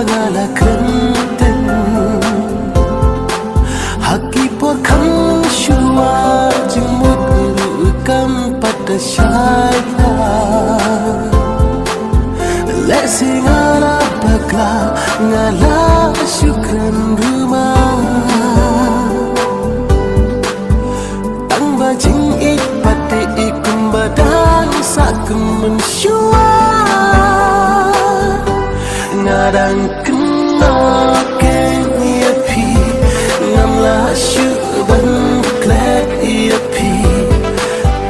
ngala krenten haki por kham shua jimut kam pada shaita blessing ala bakla ngala syukran rumah tang bajing ik pate ikum badang sakum mensyua ngadang kena kenya pi ngamla syuban klet ia pi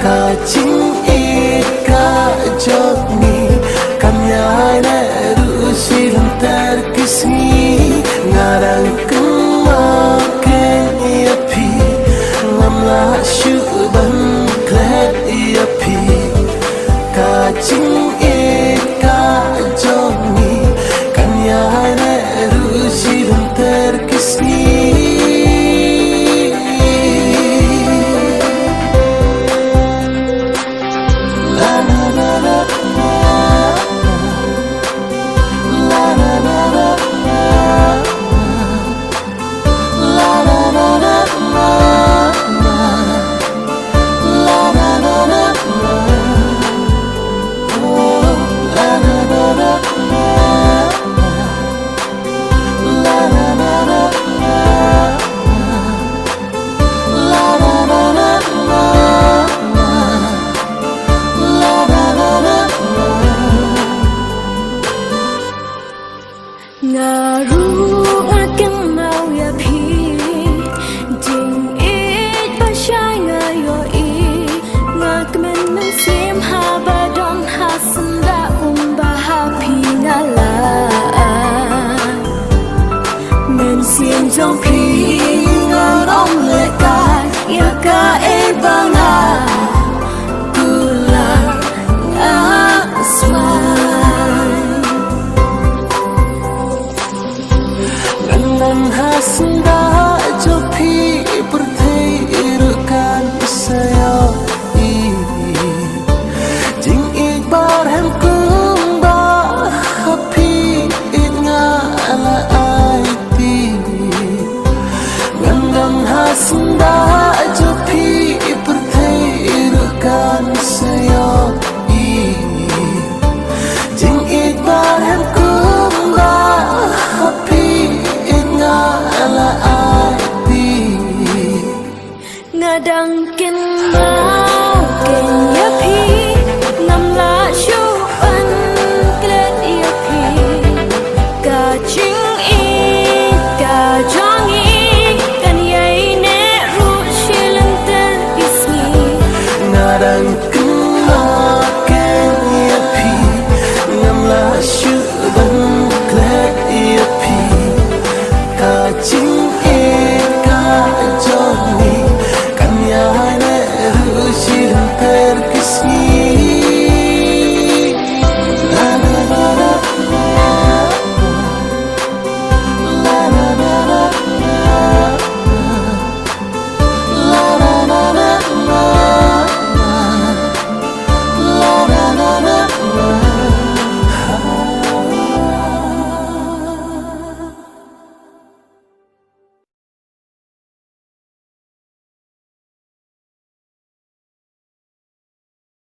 kacing ika jogni kamyai na rusilam terkisni ngadang kena kenya pi ngamla syuban klet ia pi kacing ika jogni kamyai na rusilam terkisni ngaru akan mau ya pi jing it pasai ngayo I ngakmen nang sim habadon hasanda happy ngala men sim jong pi ngarong lekai ya ka e banga kula asma hasanda jopi pertirukan saya jing ikbar hem kumba happy inga ala aiti ngandang hasanda jopi pertirukan saya jing ikbar hem kumba happy ngadang ken mau kenya pi ngamla syuban klet ia pi kacing I kajong I kan yai ne ru shilam ter ismi ngadang kena kenya pi ngamla syuban klet ia pi kacing